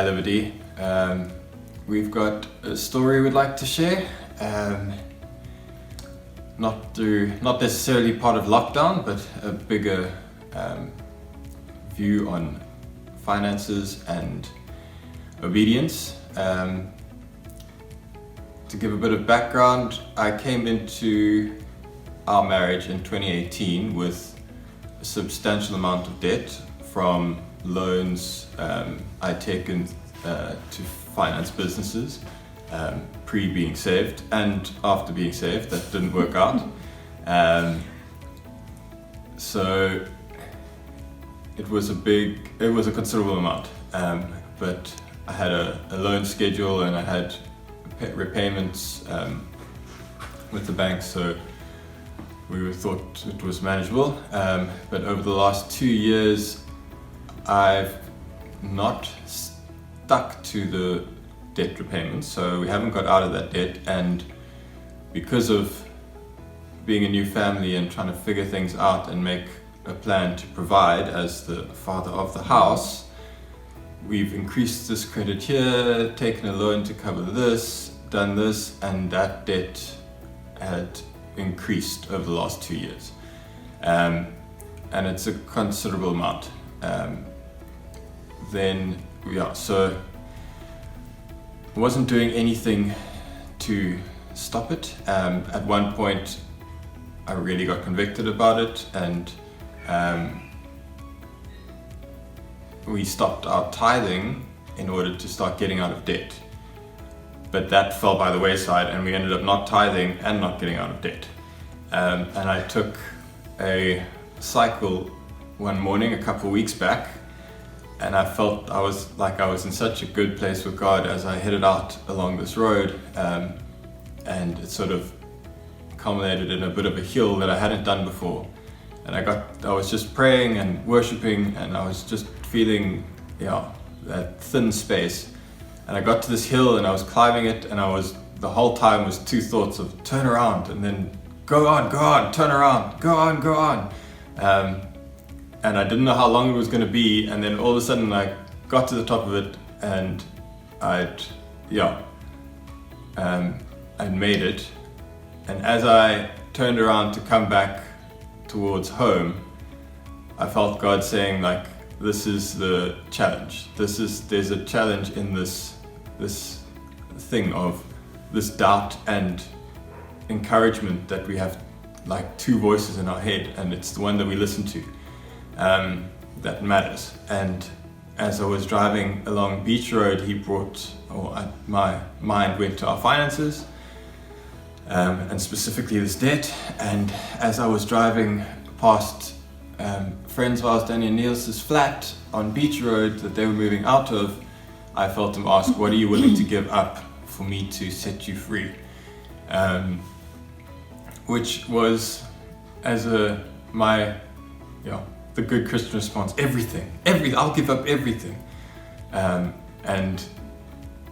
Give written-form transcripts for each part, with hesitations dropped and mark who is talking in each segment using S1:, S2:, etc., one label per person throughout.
S1: Hi Liberty. We've got a story we'd like to share. Not necessarily part of Lockdown, but a bigger view on finances and obedience. To give a bit of background, I came into our marriage in 2018 with a substantial amount of debt from loans I'd taken to finance businesses pre-being saved and after being saved. That didn't work out. So it was a considerable amount, but I had a loan schedule and I had repayments with the bank, so we thought it was manageable. But over the last 2 years, I've not stuck to the debt repayments, so we haven't got out of that debt. And because of being a new family and trying to figure things out and make a plan to provide as the father of the house, we've increased this credit here, taken a loan to cover this, done this, and that debt had increased over the last 2 years. And it's a considerable amount. So I wasn't doing anything to stop it. At one point, I really got convicted about it, and we stopped our tithing in order to start getting out of debt. But that fell by the wayside, and we ended up not tithing and not getting out of debt. And I took a cycle one morning a couple of weeks back, and I felt I was in such a good place with God as I headed out along this road, and it sort of culminated in a bit of a hill that I hadn't done before. And I was just praying and worshiping, and I was just feeling, that thin space. And I got to this hill and I was climbing it, and the whole time was two thoughts of turn around and then go on, turn around, go on. And I didn't know how long it was going to be, and then all of a sudden I got to the top of it, and I'd made it. And as I turned around to come back towards home, I felt God saying, like, this is the challenge. There's a challenge in this thing of this doubt and encouragement that we have, like two voices in our head, and it's the one that we listen to that matters. And as I was driving along Beach Road, my mind went to our finances, and specifically this debt. And as I was driving past friends of ours, Danny and Niels' flat on Beach Road that they were moving out of, I felt him ask, what are you willing to give up for me to set you free? Which was, the good Christian response, everything, I'll give up everything. And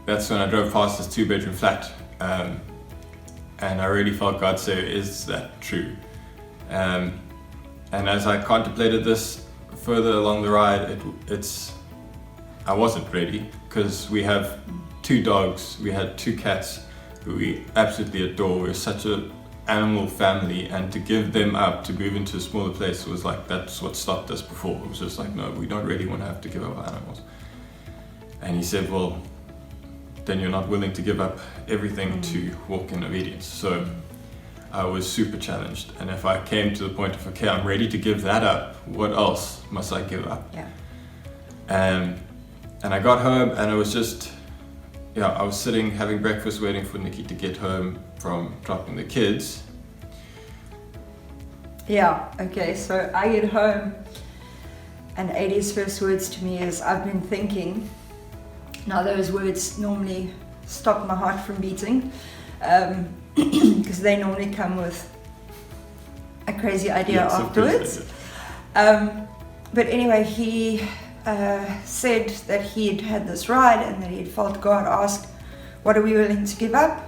S1: that's when I drove past this 2-bedroom flat, and I really felt God say, is that true? And as I contemplated this further along the ride, I wasn't ready, because we have 2 dogs, we had 2 cats who we absolutely adore. We're such an animal family, and to give them up to move into a smaller place was like, that's what stopped us before. It was just like, no, we don't really want to have to give up our animals. And he said, well, then you're not willing to give up everything to walk in obedience. So I was super challenged, and if I came to the point of, okay, I'm ready to give that up, what else must I give up? And I got home, and it was just, I was sitting having breakfast waiting for Nikki to get home from dropping the kids.
S2: So I get home, and Adie's first words to me is, I've been thinking. Now those words normally stop my heart from beating, because they normally come with a crazy idea afterwards. But anyway, he said that he had this ride, and that he had felt God ask, what are we willing to give up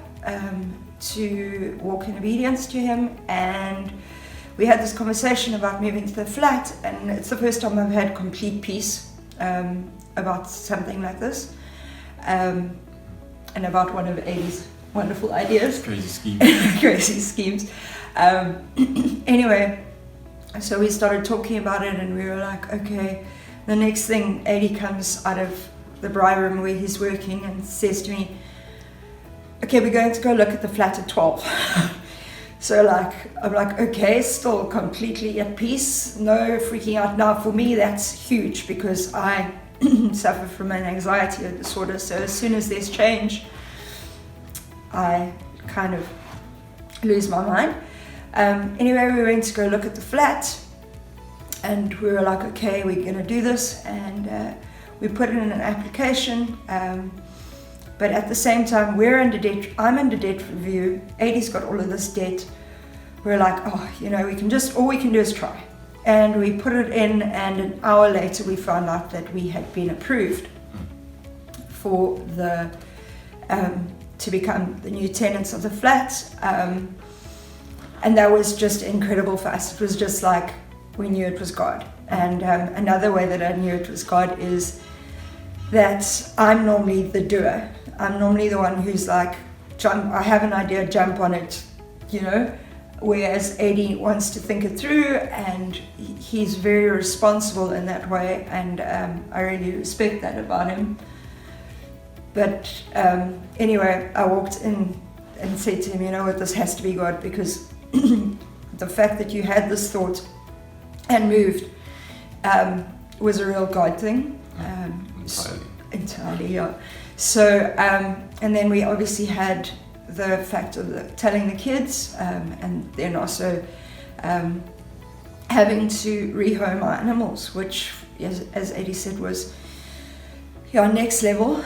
S2: to walk in obedience to him? And we had this conversation about moving to the flat, and it's the first time I've had complete peace about something like this. and about one of Amy's wonderful ideas.
S1: Crazy scheme.
S2: Crazy schemes. Anyway, so we started talking about it, and we were like, okay. The next thing, Adi comes out of the braai room where he's working and says to me, okay, we're going to go look at the flat at 12. So like, I'm like, okay, still completely at peace, no freaking out. Now for me, that's huge because I suffer from an anxiety disorder. So as soon as there's change, I kind of lose my mind. Anyway, we went to go look at the flat, and we were like, okay, we're going to do this, and we put it in an application, but at the same time, we're under debt. I'm under debt review. Adi's got all of this debt. We're like, oh, you know, all we can do is try. And we put it in, and an hour later, we found out that we had been approved for the to become the new tenants of the flat. And that was just incredible for us. It was just like, we knew it was God. And another way that I knew it was God is that I'm normally the doer. I'm normally the one who's like, I have an idea, jump on it, you know, whereas Adi wants to think it through, and he's very responsible in that way, and I really respect that about him. But anyway, I walked in and said to him, you know what, this has to be God, because the fact that you had this thought and moved was a real God thing. Entirely, yeah. So, and then we obviously had the fact of telling the kids, and then also having to rehome our animals, which, as Adi said, was next level.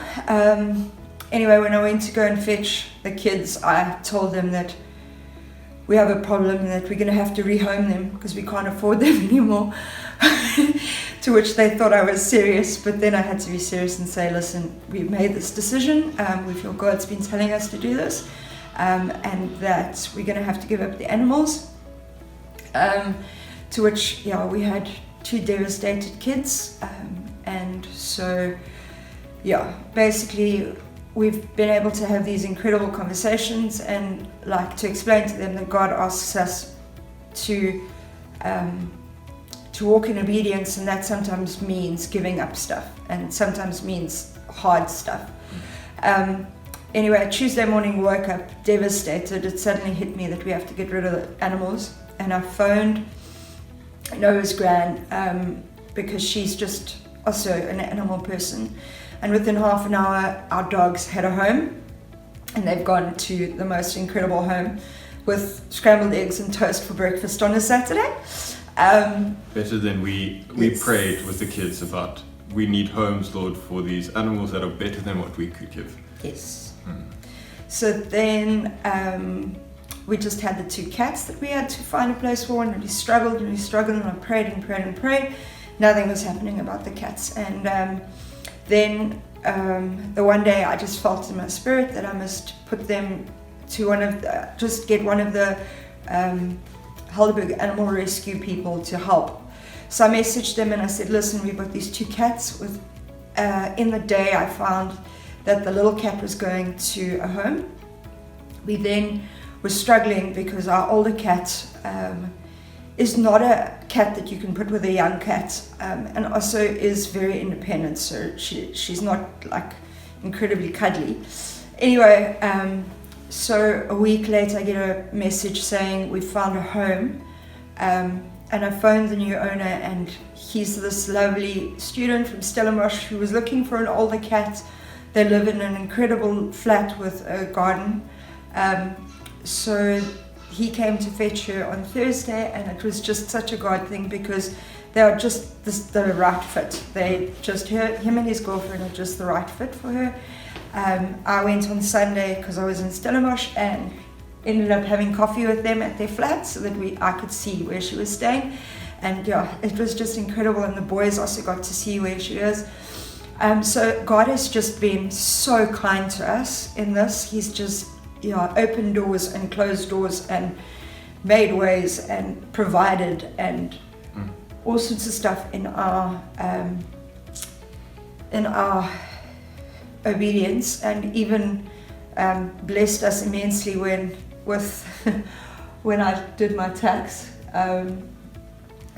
S2: Anyway, when I went to go and fetch the kids, I told them that we have a problem and that we're going to have to rehome them because we can't afford them anymore. To which they thought I was serious, but then I had to be serious and say, listen, we've made this decision, we feel God's been telling us to do this, and that we're going to have to give up the animals. To which, we had 2 devastated kids, and so, basically we've been able to have these incredible conversations and like to explain to them that God asks us to walk in obedience, and that sometimes means giving up stuff and sometimes means hard stuff. Anyway, Tuesday morning, woke up devastated. It suddenly hit me that we have to get rid of the animals, and I phoned Noah's gran because she's just also an animal person, and within half an hour our dogs had a home, and they've gone to the most incredible home with scrambled eggs and toast for breakfast on a Saturday.
S1: Better than we
S2: Yes.
S1: prayed with the kids about, we need homes, Lord, for these animals that are better than what we could give.
S2: Yes. So then we just had the 2 cats that we had to find a place for, and we struggled and I prayed and prayed and prayed. Nothing was happening about the cats, and then the one day I just felt in my spirit that I must put them to get one of the Heidelberg Animal Rescue people to help. So I messaged them and I said, listen, we've got these 2 cats. In the day I found that the little cat was going to a home. We then were struggling because our older cat is not a cat that you can put with a young cat, and also is very independent, so she's not like incredibly cuddly. Anyway, so a week later I get a message saying we found a home, and I phoned the new owner, and he's this lovely student from Stellenbosch who was looking for an older cat. They live in an incredible flat with a garden, so he came to fetch her on Thursday, and it was just such a God thing because they are just the right fit. Him and his girlfriend are just the right fit for her. I went on Sunday because I was in Stellenbosch and ended up having coffee with them at their flat so that I could see where she was staying, and it was just incredible, and the boys also got to see where she is. So God has just been so kind to us in this. He's just opened doors and closed doors and made ways and provided and all sorts of stuff in our obedience, and even blessed us immensely when I did my tax.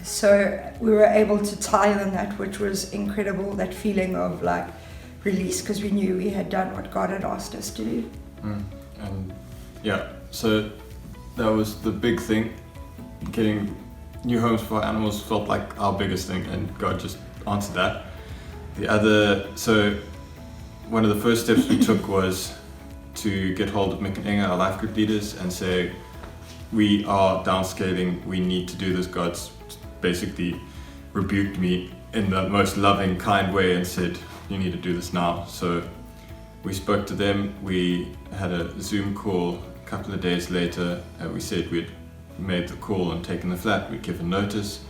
S2: So we were able to tithe on that, which was incredible, that feeling of like release, because we knew we had done what God had asked us to do.
S1: And yeah, so that was the big thing. Getting new homes for our animals felt like our biggest thing, and God just answered that. So one of the first steps we took was to get hold of Mick and Inga, our life group leaders, and say, we are downscaling, we need to do this. God's basically rebuked me in the most loving, kind way and said, you need to do this now. So we spoke to them, we had a Zoom call a couple of days later, and we said we'd made the call and taken the flat, we'd given notice,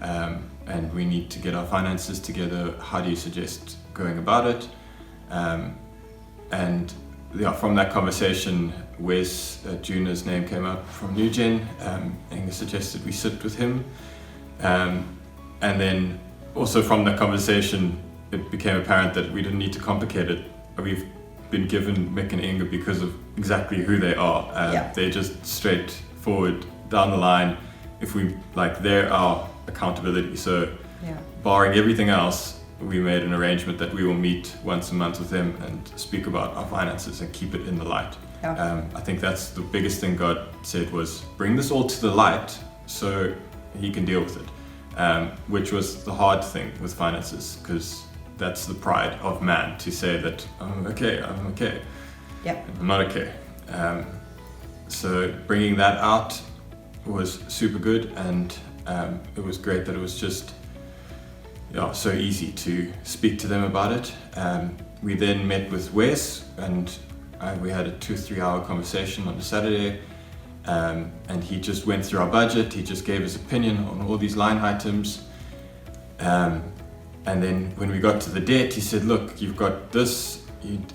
S1: and we need to get our finances together. How do you suggest going about it? And yeah, from that conversation, Wes Junior's name came up from Newgen, and he suggested we sit with him. And then also from that conversation, it became apparent that we didn't need to complicate it. We've been given Mick and Inga because of exactly who they are. They're just straightforward, down the line. If we like, they're our accountability. So barring everything else, we made an arrangement that we will meet once a month with them and speak about our finances and keep it in the light. I think that's the biggest thing God said was, bring this all to the light so he can deal with it, which was the hard thing with finances, because that's the pride of man, to say that I'm okay. I'm not okay. So bringing that out was super good, and it was great that it was just so easy to speak to them about it. We then met with Wes, and we had a 2-3 hour conversation on a Saturday, and he just went through our budget. He just gave his opinion on all these line items, and then when we got to the debt, he said, look, you've got this,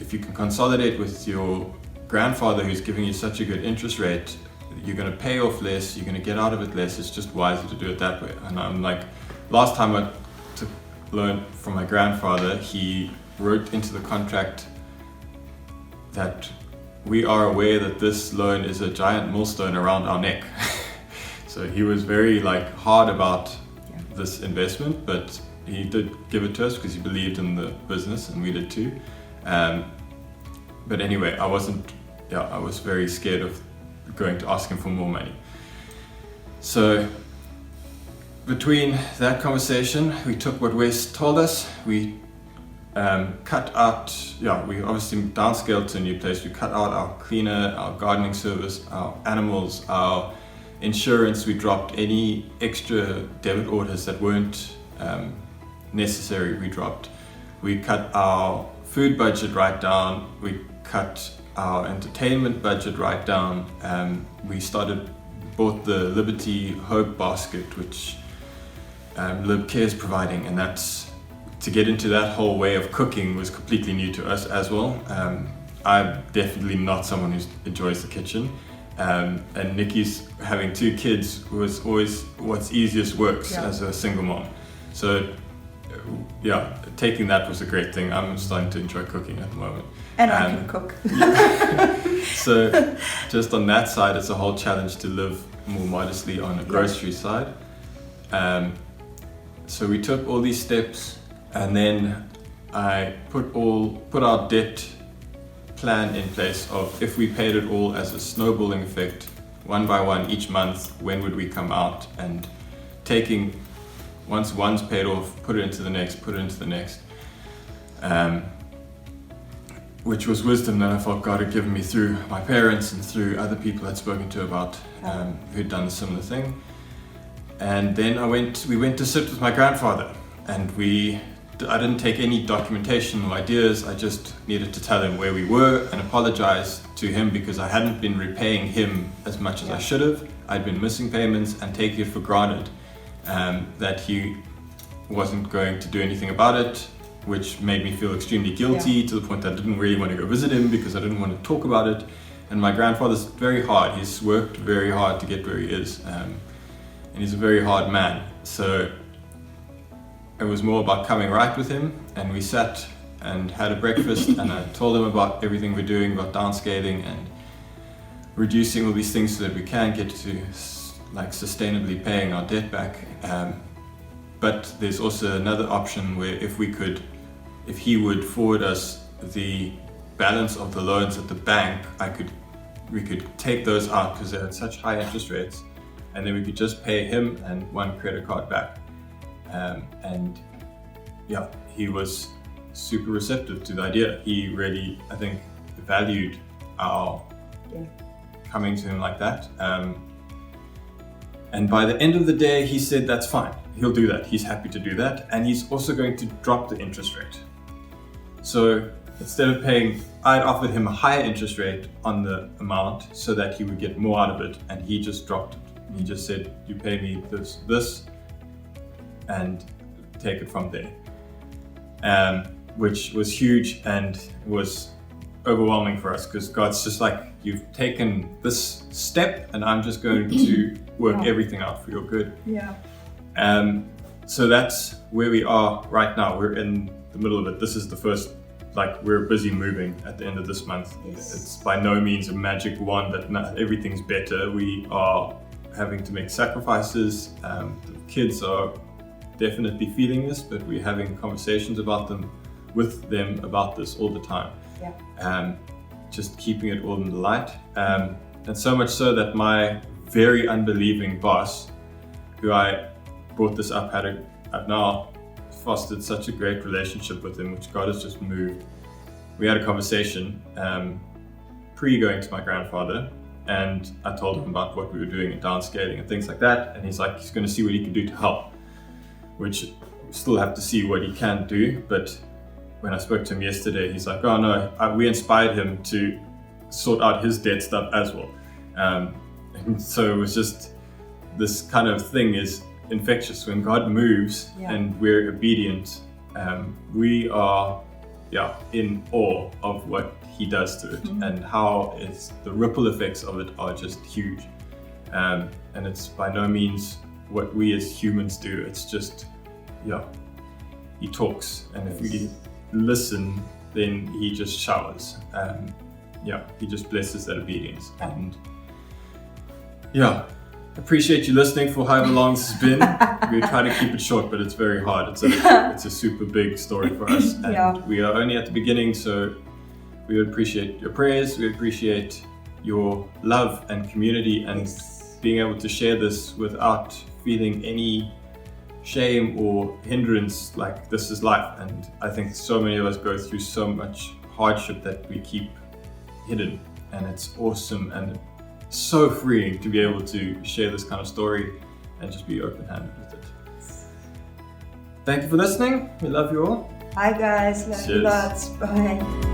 S1: if you can consolidate with your grandfather who's giving you such a good interest rate, you're going to pay off less, you're going to get out of it less, it's just wiser to do it that way. And I'm like, last time I took loan from my grandfather, he wrote into the contract that we are aware that this loan is a giant millstone around our neck. So he was very hard about this investment, but he did give it to us because he believed in the business, and we did too. But anyway, I was very scared of going to ask him for more money. So between that conversation, we took what Wes told us, we cut out, we obviously downscaled to a new place. We cut out our cleaner, our gardening service, our animals, our insurance. We dropped any extra debit orders that weren't necessary, we dropped. We cut our food budget right down. We cut our entertainment budget right down. We bought the Liberty Hope basket, which Lib Care is providing, and that's to get into that whole way of cooking was completely new to us as well. I'm definitely not someone who enjoys the kitchen, and Nikki's having 2 kids was always what's easiest works as a single mom. So taking that was a great thing. I'm starting to enjoy cooking at the moment.
S2: And I can cook.
S1: So just on that side, it's a whole challenge to live more modestly on a grocery side. So we took all these steps, and then I put our debt plan in place of, if we paid it all as a snowballing effect, one by one each month, when would we come out, and taking, once one's paid off, put it into the next, which was wisdom that I felt God had given me through my parents and through other people I'd spoken to about who'd done a similar thing. And then we went to sit with my grandfather, and I didn't take any documentation or ideas. I just needed to tell him where we were and apologize to him because I hadn't been repaying him as much as I should have. I'd been missing payments and taking it for granted that he wasn't going to do anything about it, which made me feel extremely guilty to the point that I didn't really want to go visit him because I didn't want to talk about it. And my grandfather's very hard. He's worked very hard to get where he is, and he's a very hard man. So it was more about coming right with him, and we sat and had a breakfast, and I told him about everything we're doing, about downscaling and reducing all these things so that we can get to like sustainably paying our debt back. But there's also another option where if he would forward us the balance of the loans at the bank, we could take those out because they're at such high interest rates, and then we could just pay him and one credit card back. And yeah, he was super receptive to the idea. He really, I think, valued our coming to him like that. And by the end of the day, he said that's fine. He'll do that. He's happy to do that. And he's also going to drop the interest rate. So instead of paying, I'd offered him a higher interest rate on the amount so that he would get more out of it. And he just dropped it. He just said, you pay me this, and take it from there. Which was huge and was overwhelming for us, because God's just like, you've taken this step and I'm just going to work everything out for your good.
S2: Yeah.
S1: So that's where we are right now. We're in the middle of it. This is the first, like, we're busy moving at the end of this month.
S2: Yes.
S1: It's by no means a magic wand that everything's better. We are having to make sacrifices. The kids are definitely feeling this, but we're having conversations with them about this all the time.
S2: Yeah.
S1: Just keeping it all in the light. And so much so that my very unbelieving boss, who I brought this up, I've now fostered such a great relationship with him, which God has just moved. We had a conversation pre-going to my grandfather, and I told him about what we were doing and downscaling and things like that, and he's like, he's going to see what he can do to help, which we still have to see what he can do. But when I spoke to him yesterday, he's like, oh no, we inspired him to sort out his debt stuff as well. And so it was just, this kind of thing is infectious. When God moves and we're obedient, we are in awe of what he does to it, and how the ripple effects of it are just huge. And it's by no means what we as humans do. It's just, he talks, and if we listen, then he just showers. He just blesses that obedience. And appreciate you listening for however long this has been. We try to keep it short, but it's very hard. It's a super big story for us, and we are only at the beginning. So we would appreciate your prayers. We appreciate your love and community, and being able to share this without feeling any shame or hindrance. Like, this is life, and I think so many of us go through so much hardship that we keep hidden, and it's awesome and so freeing to be able to share this kind of story and just be open-handed with it. Thank you for listening. We love you all.
S2: Hi guys, love you lots. Bye.